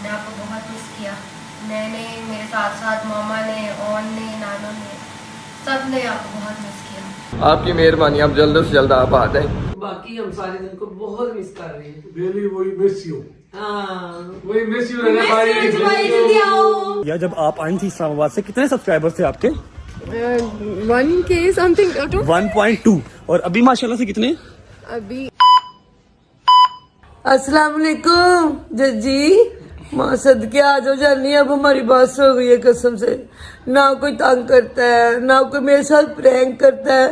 हमने आपको बहुत मिस किया। मैंने, मेरे साथ साथ मामा ने, ऑन ने, नानू ने, सब ने आपको बहुत मिस किया। आपकी मेहरबानी, आप जल्द से जल्द आप आ जाएं। बाकी हम सारे दिन को बहुत मिस कर रहे हैं। रियली वही मिस यू, हाँ वही मिस यू रजब भाई, जल्दी आओ। या जब आप आई थी इस्लामाबाद से कितने सब्सक्राइबर्स थे आपके? 1K समथिंग 1.2 और अभी माशाल्लाह से कितने? अभी। अस्सलाम वालेकुम जज्जी, माँ सदके आ जाओ जानी। अब हमारी बात हो गई है कसम से, ना कोई तंग करता है ना कोई मेरे साथ प्रैंक करता है।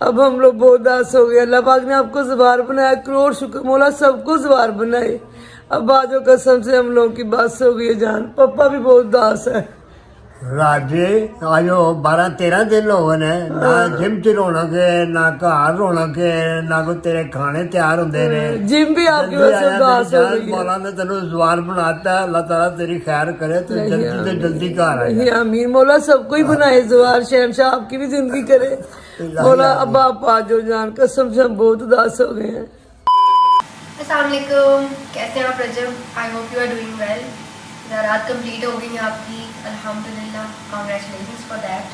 अब हम लोग बहुत दास हो गए। अल्लाह पाक ने आपको ज़बार बनाया, करोड़ शुक्र मौला सबको ज़बार बनाए। अब आ जाओ कसम से, हम लोगों की बात हो गई है जान। पापा भी बहुत दास है। राजे आजो 12-13 दिन हो गए ना जिम च रौनक है ना घर रौनक है ना कोई तेरे खाने तैयार होंगे ने। जिम भी आपकी वजह से दास हो गई है। मौला ने तेन जवान बनाता है, अल्लाह ताला तेरी खैर करे तो जल्दी से जल्दी घर आए। आमीन। मौला सबको ही बनाए जवार, शहनशाह आपकी भी जिंदगी करे मौला। अब आप आ जाओ जान, कसम से हम बहुत उदास हो गए हैं। अस्सलाम वालेकुम, कैसे हैं आप Rajab? I hope you are doing well. ज़रात कंप्लीट हो गई हैं आपकी, अल्हम्दुलिल्लाह, कॉन्ग्रेचुलेशंस फॉर दैट।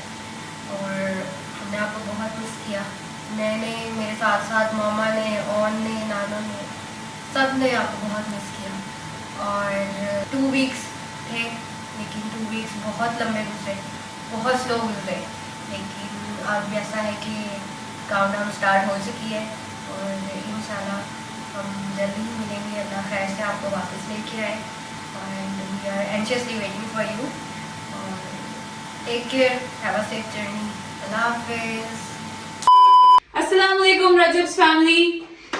और हमने आपको बहुत मिस किया। मैंने, मेरे साथ साथ मामा ने, ऑन ने, नानू ने, सब ने आपको बहुत मिस किया। और 2 वीक्स थे, लेकिन 2 वीक्स बहुत लंबे गुजरे, बहुत स्लो गुजरे। लेकिन अब ऐसा है कि काउंटडाउन स्टार्ट हो चुकी है और इंशाल्लाह हम जल्दी ही मिलेंगे। अल्लाह खैर से आपको वापस लेके आए। And we are anxiously waiting for you. Take care. Have a safe journey. Allah Hafiz. अस्सलाम वालेकुम रजब्स फैमिली।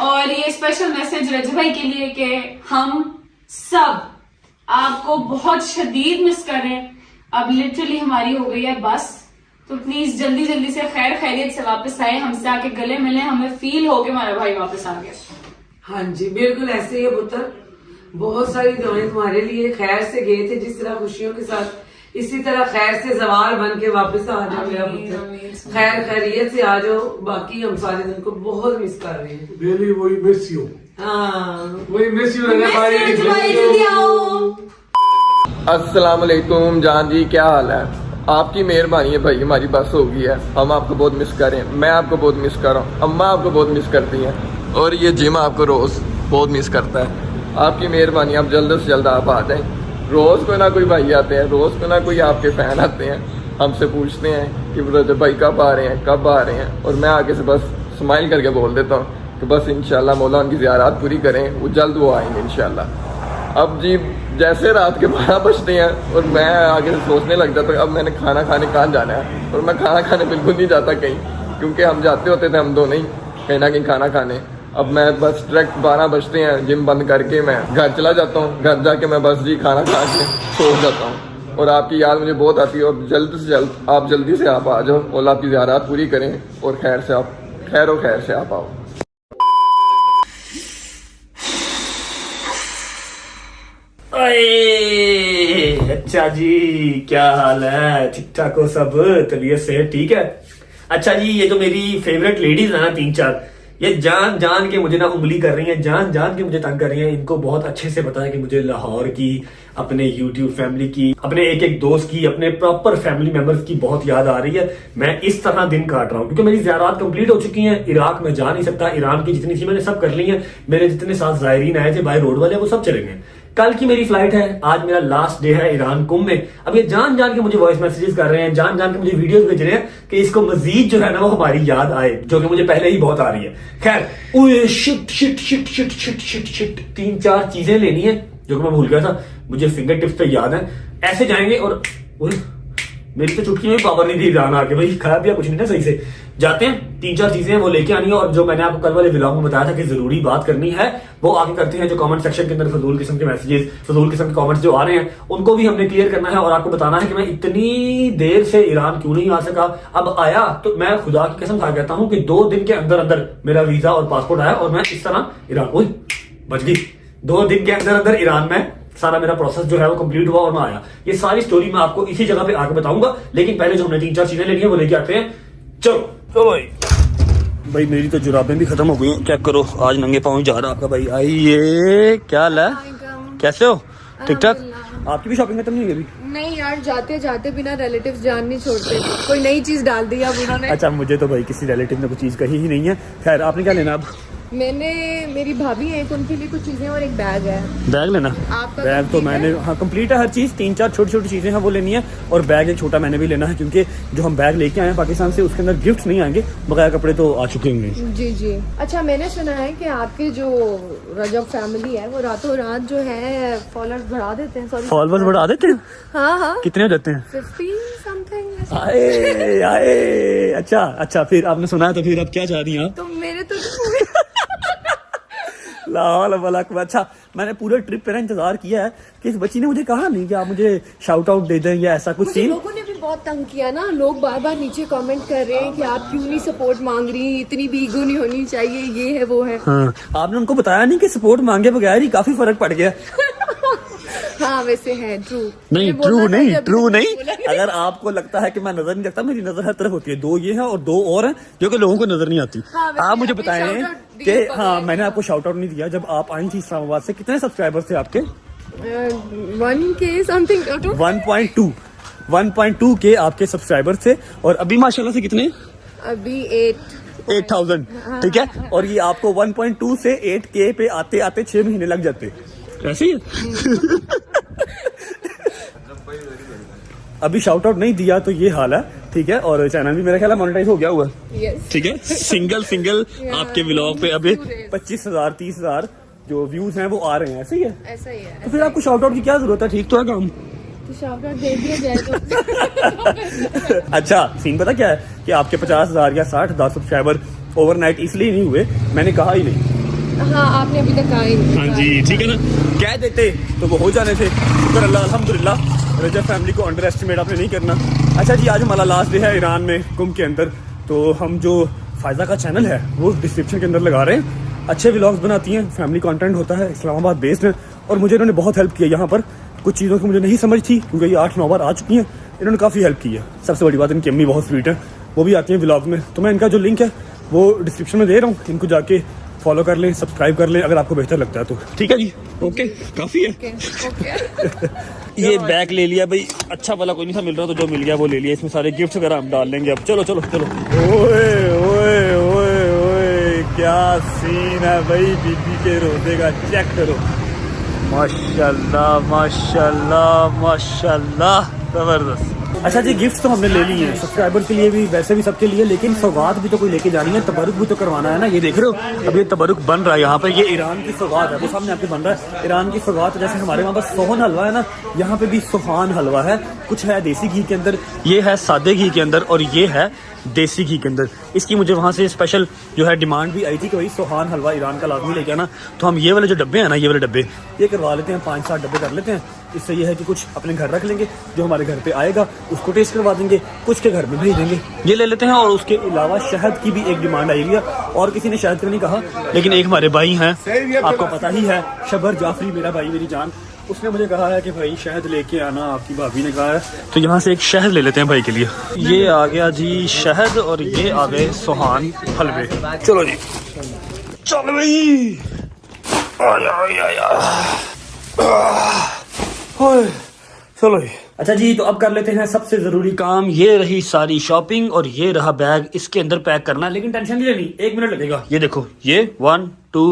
और ये स्पेशल मैसेज रजब भाई के लिए कि हम सब आपको बहुत शदीद मिस कर रहे हैं। अब लिटरली हमारी हो गई है बस, तो प्लीज जल्दी जल्दी से खैर खैरियत से वापस आए, हमसे आके गले मिले, हमें फील हो कि हमारा भाई वापस आ गया। हाँ जी बिल्कुल ऐसे ही है पुत्र। बहुत सारी दुआएं तुम्हारे लिए, खैर से गए थे जिस तरह खुशियों के साथ, इसी तरह खैर से जवार बन के वापस आ जाओ मेरा पुत्र। खैर खैरियत से आ जाओ। बाकी हम सारे दिन को बहुत मिस कर रहे हैं। रियली वही मिस यू, हाँ वही मिस यू रजब भाई, जल्दी आओ। अस्सलाम वालेकुम जान जी, क्या हाल है? आपकी मेहरबानी है भाई, हमारी बस हो गई है। हम आपको बहुत मिस कर रहे हैं, मैं आपको बहुत मिस कर रहा हूँ, अम्मा आपको बहुत मिस करती हैं और ये जिम आपको रोज़ बहुत मिस करता है। आपकी मेहरबानी, आप जल्द से जल्द आप आ जाएं। रोज़ कोई ना कोई भाई आते हैं, रोज़ कोई ना कोई आपके फ़ैन आते हैं, हमसे पूछते हैं कि रजब भाई कब आ रहे हैं, कब आ रहे हैं। और मैं आगे से बस स्माइल करके बोल देता हूँ कि बस इंशाल्लाह मौला उनकी ज़ियारत पूरी करें, वो जल्द वो आएंगे इंशाल्लाह। अब जी जैसे रात के 12 बजते हैं और मैं आगे से सोचने लग जाता हूँ अब मैंने खाना खाने कहाँ जाना है। और मैं खाना खाने बिल्कुल नहीं जाता कहीं, क्योंकि हम जाते होते थे हम दोनों ही कहीं ना कहीं खाना खाने। अब मैं बस डायरेक्ट 12 बजते हैं जिम बंद करके मैं घर चला जाता हूँ। घर जाके मैं बस जी खाना खा के सो जाता हूँ और आपकी याद मुझे बहुत आती है। और जल्द से जल्द आप जल्दी से आप आ जाओ और आपकी ज़ियारत पूरी करें और खैर से आप खैर से आप आओ। अच्छा जी, क्या हाल है? ठीक ठाक हो सब? तबीयत से ठीक है? अच्छा जी, ये जो मेरी फेवरेट लेडीज है ना 3-4, ये जान जान के मुझे ना उंगली कर रही हैं, जान जान के मुझे तंग कर रही हैं। इनको बहुत अच्छे से पता है कि मुझे लाहौर की, अपने यूट्यूब फैमिली की, अपने एक एक दोस्त की, अपने प्रॉपर फैमिली मेंबर्स की बहुत याद आ रही है। मैं इस तरह दिन काट रहा हूँ क्योंकि मेरी ज़ियारत कंप्लीट हो चुकी हैं। इराक में जा नहीं सकता, ईरान की जितनी थी मैंने सब कर ली है। मेरे जितने साथ ज़ायरीन आए थे बाय रोड वाले, वो सब चले गए। कल की मेरी फ्लाइट है, आज मेरा लास्ट डे है ईरान कुंभ में। अब ये जान जान के मुझे वॉइस मैसेजेस कर रहे हैं, जान जान के मुझे वीडियोस भेज रहे हैं कि इसको मजीद जो है ना वो हमारी याद आए, जो कि मुझे पहले ही बहुत आ रही है। खैर shit shit shit shit shit shit shit 3-4 चीजें लेनी है जो कि मैं भूल गया था, मुझे फिंगर टिप्स पे याद है। ऐसे जाएंगे और मेरी तो चुटकी में पावर नहीं थी ईरान आके, भाई खाया पिया कुछ नहीं ना सही से। जाते हैं, 3-4 चीजें वो लेके आनी है। और जो मैंने आपको कल वाले व्लॉग में बताया था कि जरूरी बात करनी है, वो आगे करते हैं। जो कमेंट सेक्शन के अंदर फजूल किस्म के मैसेजेस, फजूल किस्म के कमेंट्स जो आ रहे हैं, उनको भी हमने क्लियर करना है और आपको बताना है कि मैं इतनी देर से ईरान क्यों नहीं आ सका। अब आया तो मैं खुदा की कसम खा कहता हूं कि 2 दिन के अंदर अंदर मेरा वीजा और पासपोर्ट आया और मैं इस तरह ईरान बच गई। 2 दिन के अंदर अंदर ईरान में सारा मेरा प्रोसेस जो है वो कंप्लीट हुआ और मैं आया। ये सारी स्टोरी मैं आपको इसी जगह पे आके बताऊंगा, लेकिन पहले जो हमने 3-4 चीजें लेनी है वो लेके आते हैं। चलो भाई मेरी तो जुराबें भी खत्म हो गई हैं, क्या करो, आज नंगे पाँव जा रहा आपका भाई। आइए, क्या हाल है? कैसे हो? ठीक ठाक। आपकी भी शॉपिंग खत्म नहीं हुई अभी? नहीं यार, जाते जाते बिना रिलेटिव्स जान नहीं छोड़ते, कोई नई चीज डाल दी अब उन्होंने। अच्छा, मुझे तो भाई किसी रिलेटिव ने कुछ चीज़ कही ही नहीं है। खैर, आपने क्या लेना अब? मैंने, मेरी भाभी है, तो उनके लिए कुछ चीजें और एक बैग है। बैग लेना? आपका बैग तो complete मैंने, हाँ कंप्लीट है हर चीज़, 3-4 छोटी छोटी चीज़ें हैं वो लेनी है, और बैग एक छोटा मैंने भी लेना है, क्योंकि जो हम बैग लेके आए हैं पाकिस्तान से उसके अंदर गिफ्ट नहीं आएंगे, बकाया कपड़े तो आ चुके होंगे। जी जी। अच्छा, मैंने सुना है कि आपके जो रजब फैमिली है वो रातों रात जो है फॉलोअर्स बढ़ा देते हैं। सॉरी, फॉलोअर्स बढ़ा देते हैं? हाँ हाँ, कितने हो जाते हैं? 50 समथिंग। आए आए, अच्छा फिर आपने सुना है, तो फिर अब क्या चाह रही हैं आप? तो मेरे तो लाहौल वाला। अच्छा, मैंने पूरे ट्रिप पे ना इंतजार किया है कि इस बच्ची ने मुझे कहा नहीं कि आप मुझे शाउट आउट दे दें या ऐसा कुछ मुझे सीन। लोगों ने भी बहुत तंग किया ना, लोग बार बार नीचे कमेंट कर रहे हैं कि आप क्यों नहीं सपोर्ट मांग रही, इतनी भी ईगो नहीं होनी चाहिए, ये है वो है। हाँ, आपने उनको बताया नहीं कि सपोर्ट मांगे बगैर ही काफी फर्क पड़ गया। हाँ वैसे है, ट्रू नहीं, ट्रू नहीं। अगर आपको लगता है कि मैं नजर नहीं रखता, मेरी नजर हर तरफ होती है। 2 ये है और 2 और हैं जो कि लोगों को नजर नहीं आती। हाँ, आप मुझे आपने बताएं shout out कि दिए हाँ, बगैर। मैंने आपको शाउट आउट नहीं दिया। जब आप आई थी इस्लामाबाद से, कितने सब्सक्राइबर्स थे आपके? 1K something. 1.2 के आपके सब्सक्राइबर्स थे, और अभी माशाल्लाह से कितने? अभी 8,000। ठीक है, और ये आपको 1.2 से 8K पे आते आते 6 महीने लग जाते। ऐसे ही अभी शाउट आउट नहीं दिया तो ये हाल है। ठीक है, और चैनल भी मेरा ख्याल है मोनेटाइज हो गया हुआ। Yes. ठीक है, सिंगल आपके व्लॉग पे अभी 25,000-30,000 जो व्यूज हैं वो आ रहे हैं। ऐसे ही है, ऐसा ही है। तो फिर आपको शाउट आउट की क्या जरूरत है? ठीक तो है काम। तो शाउट आउट दे दिया जाए तो। अच्छा, सीन पता क्या है कि आपके 50,000 या 60,000 सब्सक्राइबर ओवरनाइट इसलिए नहीं हुए, मैंने कहा ही नहीं। हाँ, आपने अभी तक कहा ही नहीं। हाँ जी, ठीक है ना, कह देते तो वो हो जाने थे। शुक्र अल्लाह, अल्हम्दुलिल्लाह। रजब फैमिली को अंडर एस्टिमेट आपने नहीं करना। अच्छा जी, आज हमारा लास्ट डे है ईरान में, कुंभ के अंदर। तो हम जो फायदा का चैनल है वो डिस्क्रिप्शन के अंदर लगा रहे हैं। अच्छे व्लॉग्स बनाती हैं, फैमिली कंटेंट होता है, इस्लामाबाद बेस्ड है, और मुझे इन्होंने बहुत हेल्प किया यहाँ पर। कुछ चीज़ों की मुझे नहीं समझ थी, क्योंकि ये 8-9 बार आ चुकी हैं, इन्होंने काफ़ी हेल्प की है। सबसे बड़ी बात, इनकी अम्मी बहुत स्वीट है, वो भी आती हैं व्लॉग में। तो मैं इनका जो लिंक है वो डिस्क्रिप्शन में दे रहा हूँ, इनको जाके फॉलो कर लें, सब्सक्राइब कर लें अगर आपको बेहतर लगता है तो। ठीक है जी, ओके, काफ़ी है। ये बैग ले लिया भाई, अच्छा वाला कोई नहीं था मिल रहा, तो जो मिल गया वो ले लिया। इसमें सारे गिफ्ट वगैरह हम डाल लेंगे अब। चलो चलो चलो। ओए ओए ओए ओए, क्या सीन है भाई बीबी के रोजे का, चेक करो। माशाल्लाह माशाल्लाह माशाल्लाह, जबरदस्त। अच्छा जी, गिफ्ट तो हमने ले लिए हैं, सब्सक्राइबर के लिए भी, वैसे भी सबके लिए, लेकिन सौगात भी तो कोई लेके जानी है, तबरुक भी तो करवाना है ना। ये देख रहे हो, अब ये तबरुक बन रहा है यहाँ पे। ये ईरान की सौगात है, वो सामने आपके बन रहा है। ईरान की सौगात, जैसे हमारे वहाँ बस सोहन हलवा है ना, यहाँ पे भी सुहान हलवा है। कुछ है देसी घी के अंदर, ये है सादे घी के अंदर, और ये है देसी घी के अंदर। इसकी मुझे वहाँ से स्पेशल जो है डिमांड भी आई थी कि भाई सुहान हलवा ईरान का लाजमी लेके आना। तो हम ये वाले जो डब्बे हैं ना, ये वाले डब्बे ये करवा लेते हैं, 5-7 डब्बे कर लेते हैं। इससे ये है कि कुछ अपने घर रख लेंगे, जो हमारे घर पे आएगा उसको टेस्ट करवा देंगे, कुछ के घर में भेज देंगे। ये ले लेते हैं। और उसके अलावा शहद की भी एक डिमांड आई है, और किसी ने शहद का नहीं कहा, लेकिन एक हमारे भाई हैं, आपको पता ही है, शबर जाफरी, मेरा भाई मेरी जान, उसने मुझे कहा है कि भाई शहद लेके आना, आपकी भाभी ने कहा है, तो यहाँ से एक शहद ले लेते हैं भाई के लिए। ये आ गया जी शहद, और ये आ गए सुहान हलवे। चलो जी, चलो भाई, चलो जी। अच्छा जी, तो अब कर लेते हैं सबसे जरूरी काम। ये रही सारी शॉपिंग, और ये रहा बैग, इसके अंदर पैक करना है, लेकिन टेंशन नहीं लेनी, 1 मिनट लगेगा। ये देखो, ये 1 2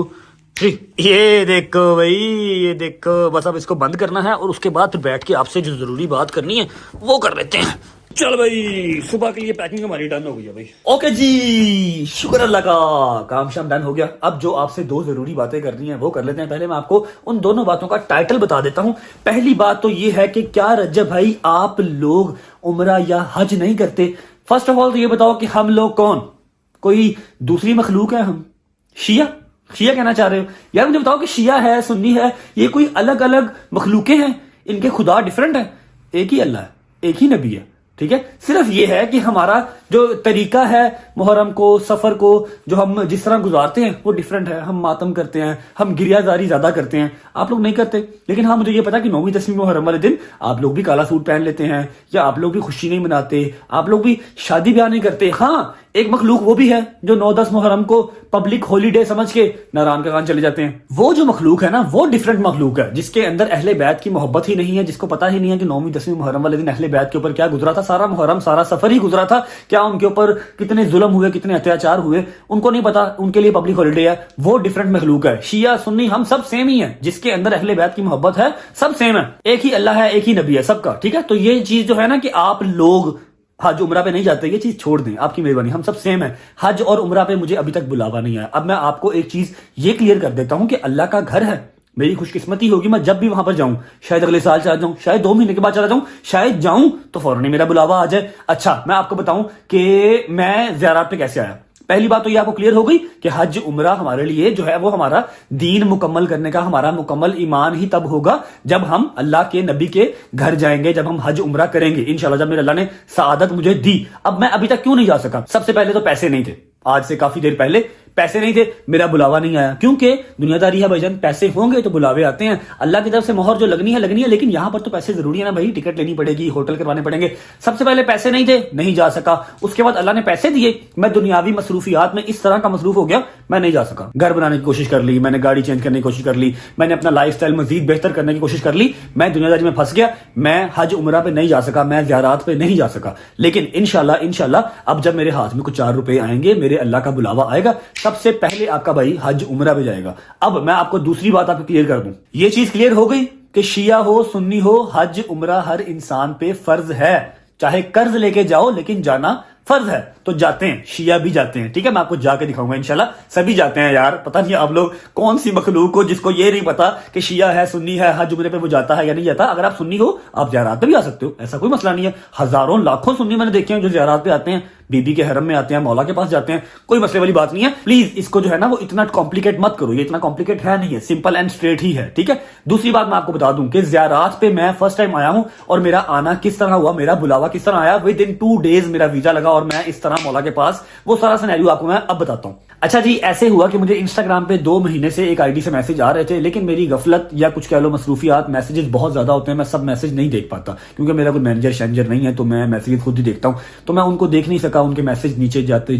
3, ये देखो भाई, ये देखो, बस अब इसको बंद करना है, और उसके बाद फिर बैठ के आपसे जो जरूरी बात करनी है वो कर लेते हैं। चल भाई, सुबह के लिए पैकिंग हमारी डन हो गई है भाई। ओके जी, शुक्र अल्लाह का, काम शाम डन हो गया। अब जो आपसे 2 जरूरी बातें करनी है वो कर लेते हैं। पहले मैं आपको उन दोनों बातों का टाइटल बता देता हूं। पहली बात तो ये है कि क्या रज्जब भाई आप लोग उम्रा या हज नहीं करते? फर्स्ट ऑफ ऑल तो ये बताओ कि हम लोग कौन, कोई दूसरी मखलूक है? हम शिया कहना चाह रहे हो? यार मुझे बताओ कि शिया है, सुन्नी है, ये कोई अलग अलग मखलूकें हैं? इनके खुदा डिफरेंट है? एक ही अल्लाह है, एक ही नबी है। ठीक है, सिर्फ ये है कि हमारा जो तरीका है मुहर्रम को, सफर को, जो हम जिस तरह गुजारते हैं वो डिफरेंट है। हम मातम करते हैं, हम गिरियाजारी ज्यादा करते हैं, आप लोग नहीं करते। लेकिन हाँ, मुझे ये पता कि 9वीं 10वीं मुहर्रम वाले दिन आप लोग भी काला सूट पहन लेते हैं, या आप लोग भी खुशी नहीं मनाते, आप लोग भी शादी ब्याह नहीं करते। हाँ, एक मखलूक वो भी है जो 9-10 मुहर्रम को पब्लिक हॉलीडे समझ के नारायण का खान चले जाते हैं। वो जो मखलूक है ना, वो डिफरेंट मखलूक है, जिसके अंदर अहले बैत की मोहब्बत ही नहीं है, जिसको पता ही नहीं है कि 9वीं 10वीं मुहर्रम वाले दिन अहले बैत के ऊपर क्या गुजरा था, सारा मुहर्रम सारा सफर ही गुजरा था, क्या उनके ऊपर कितने जुल्म हुए, कितने अत्याचार हुए, उनको नहीं पता, उनके लिए पब्लिक हॉलीडे है। वो डिफरेंट मखलूक है। शिया सुन्नी हम सब सेम ही है, जिसके अंदर अहले बैत की मोहब्बत है सब सेम है, एक ही अल्लाह है, एक ही नबी है सबका, ठीक है। तो ये चीज जो है ना कि आप लोग हज उम्रा पे नहीं जाते, ये चीज छोड़ दें, आपकी मेहरबानी, हम सब सेम है। हज और उम्रा पे मुझे अभी तक बुलावा नहीं आया। अब मैं आपको एक चीज ये क्लियर कर देता हूं कि अल्लाह का घर है, मेरी खुशकिस्मती होगी मैं जब भी वहां पर जाऊं, शायद अगले साल चला जाऊं, शायद 2 महीने के बाद चला जाऊं, शायद जाऊं तो फौरन ही मेरा बुलावा आ जाए। अच्छा, मैं आपको बताऊं कि मैं ज़ियारत पे कैसे आया। पहली बात तो ये आपको क्लियर हो गई कि हज उम्रा हमारे लिए जो है वो हमारा दीन मुकम्मल करने का, हमारा मुकम्मल ईमान ही तब होगा जब हम अल्लाह के नबी के घर जाएंगे, जब हम हज उम्रा करेंगे इंशाल्लाह, जब मेरे अल्लाह ने सआदत मुझे दी। अब मैं अभी तक क्यों नहीं जा सका? सबसे पहले तो पैसे नहीं थे, आज से काफी देर पहले पैसे नहीं थे, मेरा बुलावा नहीं आया, क्योंकि दुनियादारी है भाईजान, पैसे होंगे तो बुलावे आते हैं। अल्लाह की तरफ से मोहर जो लगनी है, लेकिन यहां पर तो पैसे जरूरी है ना भाई, टिकट लेनी पड़ेगी, होटल करवाने पड़ेंगे। सबसे पहले पैसे नहीं थे, नहीं जा सका। उसके बाद अल्लाह ने पैसे दिए, मैं दुनियावी मसरूफियात में इस तरह का मसरूफ हो गया, मैं नहीं जा सका। घर बनाने की कोशिश कर ली मैंने, गाड़ी चेंज करने की कोशिश कर ली मैंने, अपना लाइफस्टाइल मजीद बेहतर करने की कोशिश कर ली, मैं दुनियादारी में फंस गया, मैं हज उम्रा पे नहीं जा सका, मैं ज़ियारत पे नहीं जा सका। लेकिन इंशाल्लाह अब जब मेरे हाथ में कुछ 4 रुपए आएंगे, मेरे अल्लाह का बुलावा आएगा, सबसे पहले आपका भाई हज उम्रा पे जाएगा। अब मैं आपको दूसरी बात आपको क्लियर कर दूं, ये चीज क्लियर हो गई कि शिया हो सुन्नी हो, हज उम्रा हर इंसान पे फर्ज है, चाहे कर्ज लेके जाओ लेकिन जाना फर्ज है, तो जाते हैं, शिया भी जाते हैं, ठीक है। मैं आपको जाके दिखाऊंगा इंशाल्लाह, सभी जाते हैं यार। पता नहीं आप लोग कौन सी मखलूक हो जिसको ये नहीं पता कि शिया है सुन्नी है, हज उम्रे पे वो जाता है या नहीं जाता। अगर आप सुन्नी हो आप ज़ियारत पे भी आ सकते हो, ऐसा कोई मसला नहीं है। हजारों लाखों सुन्नी मैंने देखे हैं जो ज़ियारत पे आते हैं, बीबी के हरम में आते हैं, मौला के पास जाते हैं, कोई मसले वाली बात नहीं है। प्लीज इसको जो है ना वो इतना कॉम्प्लिकेट मत करो, ये इतना कॉम्प्लिकेट है नहीं है, सिंपल एंड स्ट्रेट ही है, ठीक है। दूसरी बात मैं आपको बता दूं कि ज़ियारत पे मैं फर्स्ट टाइम आया हूं, और मेरा आना किस तरह हुआ, मेरा बुलावा किस तरह आया, विद इन 2 डेज मेरा वीजा लगा और मैं इस तरह मौला के पास, वो सारा सिनेरियो आपको मैं अब बताता हूं। अच्छा जी, ऐसे हुआ कि मुझे इंस्टाग्राम पे 2 महीने से एक आईडी से मैसेज आ रहे थे, लेकिन मेरी गफलत या कुछ कह लो मसरूफियात, मैसेजेस बहुत ज्यादा होते हैं, मैं सब मैसेज नहीं देख पाता क्योंकि मेरा कोई मैनेजर शैनेजर नहीं है, तो मैं मैसेज खुद ही देखता हूं, तो मैं उनको देख नहीं सका। उनके मैसेज नीचे जाते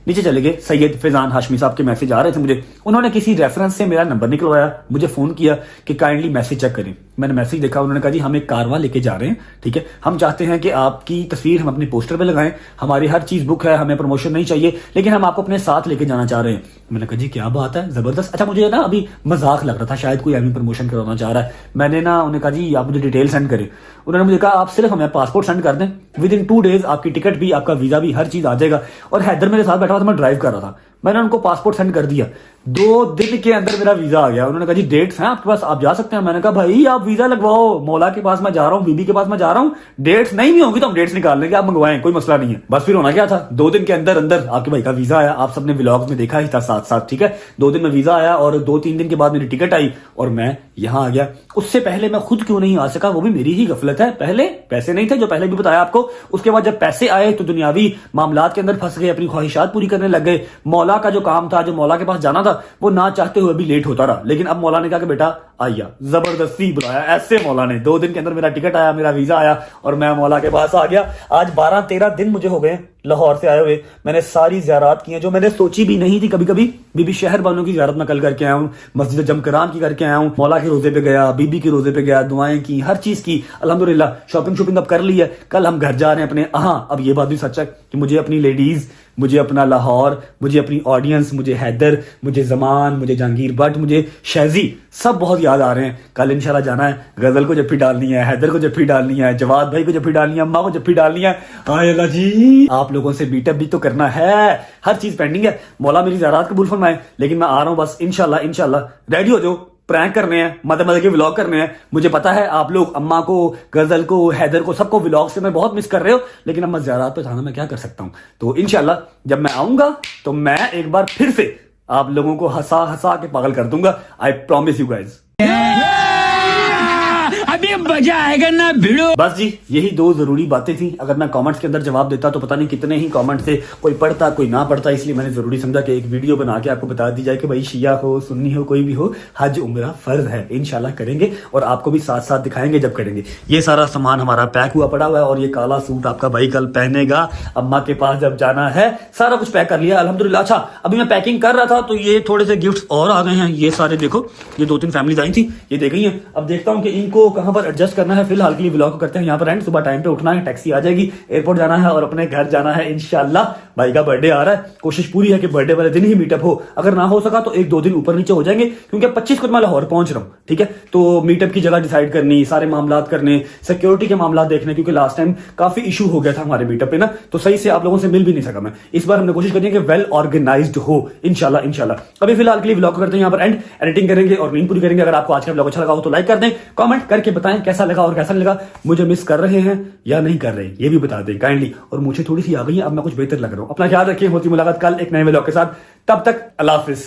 नीचे चले गए। सैयद फैजान हाशमी साहब के मैसेज आ रहे थे मुझे, उन्होंने किसी रेफरेंस से मेरा नंबर निकलवाया, मुझे फोन किया कि काइंडली मैसेज चेक करें। मैंने मैसेज देखा, उन्होंने कहा जी हम एक कारवां लेके जा रहे हैं, ठीक है, हम चाहते हैं कि आपकी तस्वीर हम अपने पोस्टर पे लगाएं, हमारी हर चीज बुक है, हमें प्रमोशन नहीं चाहिए, लेकिन हम आपको अपने साथ लेके जाना चाह रहे हैं। मैंने कहा जी क्या बात है, जबरदस्त। अच्छा, मुझे ना अभी मजाक लग रहा था, शायद कोई हमें प्रमोशन करवाना चाह रहा है। मैंने ना उन्हें कहा जी आप मुझे डिटेल सेंड करें। उन्होंने मुझे कहा आप सिर्फ हमें पासपोर्ट सेंड कर दें, विद इन 2 डेज आपकी टिकट भी, आपका वीजा भी, हर चीज आ जाएगा। और हैदर मेरे साथ बैठा हुआ था, मैं ड्राइव कर रहा था, मैंने उनको पासपोर्ट सेंड कर दिया, 2 दिन के अंदर मेरा वीजा आ गया। उन्होंने कहा जी डेट्स हैं आपके पास, आप जा सकते हैं। मैंने कहा भाई आप वीजा लगवाओ, मौला के पास मैं जा रहा हूँ, बीबी के पास मैं जा रहा हूँ, डेट्स नहीं भी होंगी तो हम डेट्स निकाल लेंगे, आप मंगवाएं, कोई मसला नहीं है। बस फिर होना क्या था, 2 दिन के अंदर अंदर आपके भाई का वीजा आया। आप सबने व्लॉग्स में देखा ही था साथ साथ, ठीक है। 2 दिन में वीजा आया और 2-3 दिन के बाद मेरी टिकट आई और मैं यहाँ आ गया। उससे पहले मैं खुद क्यों नहीं आ सका, वो भी मेरी ही गफलत है। पहले पैसे नहीं थे, जो पहले भी बताया आपको। उसके बाद जब पैसे आए तो दुनियावी मामलात के अंदर फंस गए, अपनी ख्वाहिशात पूरी करने लग गए। मौला का जो काम था, जो मौला के पास जाना था, वो ना चाहते हुए भी लेट होता रहा। लेकिन अब मौला ने कहा कि बेटा आइया, जबरदस्ती बुलाया ऐसे मौला ने। 2 दिन के अंदर मेरा टिकट आया, मेरा वीजा आया और मैं मौला के पास आ गया। आज 12-13 दिन मुझे हो गए लाहौर से आए हुए। मैंने सारी ज़ियारत की हैं जो मैंने सोची भी नहीं थी। कभी कभी बीबी शहर बानों की ज़ियारत मैं कल करके आया हूँ, मस्जिद जमकरान की करके आया हूँ, मौला के रोजे पे गया, बीबी के रोजे पे गया, दुआएं की, हर चीज की, अल्हम्दुलिल्लाह। शॉपिंग अब कर ली है, कल हम घर जा रहे हैं अपने। हाँ, अब ये बात भी सच है कि मुझे अपनी लेडीज, मुझे अपना लाहौर, मुझे अपनी ऑडियंस, मुझे हैदर, मुझे जमान, मुझे जहांगीर भट्ट, मुझे शहजी, सब बहुत याद आ रहे हैं। कल इंशाल्लाह जाना है, गजल को जफ्फी डालनी है, हैदर को जफ्फी डालनी है, जवाद भाई को जफ्फी डालनी है, अम्मा को जफ्फी डालनी है। हाय अल्लाह जी, आप लोगों से बीटअप भी तो करना है, हर चीज पेंडिंग है। मौला मेरी ज़ियारत कबूल फरमाए, लेकिन मैं आ रहा हूँ बस इंशाल्लाह। रेडी हो जाओ, प्रैंक करने हैं, मजे के व्लॉग करने हैं। मुझे पता है आप लोग अम्मा को, गजल को, हैदर को, सबको व्लॉग से मैं बहुत मिस कर रहे हो, लेकिन अब मैं ज़ियारत पे था ना, मैं क्या कर सकता हूँ। तो इंशाल्लाह जब मैं आऊंगा तो मैं एक बार फिर से आप लोगों को हंसा के पागल कर दूंगा। I promise you guys. अभी मजा आएगा ना भिड़ो। बस जी यही दो जरूरी बातें थी। अगर मैं कमेंट्स के अंदर जवाब देता तो पता नहीं कितने ही कमेंट से कोई पढ़ता कोई ना पढ़ता, इसलिए मैंने जरूरी समझा कि एक वीडियो बना के आपको बता दी जाए कि भाई शिया हो सुन्नी हो कोई भी हो, हज उम्रा फर्ज है, इंशाल्लाह करेंगे और आपको भी साथ साथ दिखाएंगे जब करेंगे। ये सारा सामान हमारा पैक हुआ पड़ा हुआ है और ये काला सूट आपका भाई कल पहनेगा, अम्मा के पास जब जाना है। सारा कुछ पैक कर लिया अल्हम्दुलिल्लाह। अच्छा अभी मैं पैकिंग कर रहा था तो ये थोड़े से गिफ्ट्स और आ गए हैं। ये सारे देखो, ये 2-3 फैमिलीज आई थी, ये दे गई हैं। अब देखता हूँ कि इनको कहाँ पर एडजस्ट करना है। फिलहाल के लिए व्लॉग करते हैं यहाँ पर एंड। सुबह टाइम पे उठना है, टैक्सी आ जाएगी, एयरपोर्ट जाना है और अपने घर जाना है इंशाल्लाह। भाई का बर्थडे आ रहा है, कोशिश पूरी है कि बर्थडे वाले दिन ही मीटअप हो। अगर ना हो सका तो 1-2 दिन ऊपर नीचे हो जाएंगे, क्योंकि 25 को मैं लाहौर पहुंच रहा हूँ। ठीक है, तो मीटअप की जगह डिसाइड करनी, सारे मामला करने, सिक्योरिटी के मामला देखने, क्योंकि लास्ट टाइम काफी इशू हो गया था हमारे मीटअप पे ना, तो सही से आप लोगों से मिल भी नहीं सका मैं। इस बार हमने कोशिश करनी है कि वेल ऑर्गेनाइज्ड हो इंशाल्लाह इंशाल्लाह। अभी फिलहाल के लिए व्लॉग करते हैं यहाँ पर एंड, एडिटिंग करेंगे और नींद पूरी करेंगे। अगर आपको आज का व्लॉग अच्छा लगा हो तो लाइक कर दें, कमेंट करके बताएं कैसा लगा और कैसा नहीं लगा, मुझे मिस कर रहे हैं या नहीं कर रहे ये भी बता दें काइंडली। और मुझे थोड़ी सी आ गई है, अब मैं कुछ बेहतर लग रहा हूँ। अपना ख्याल रखिए, होती मुलाकात कल एक नए व्लॉग के साथ, तब तक अल्लाह हाफिज।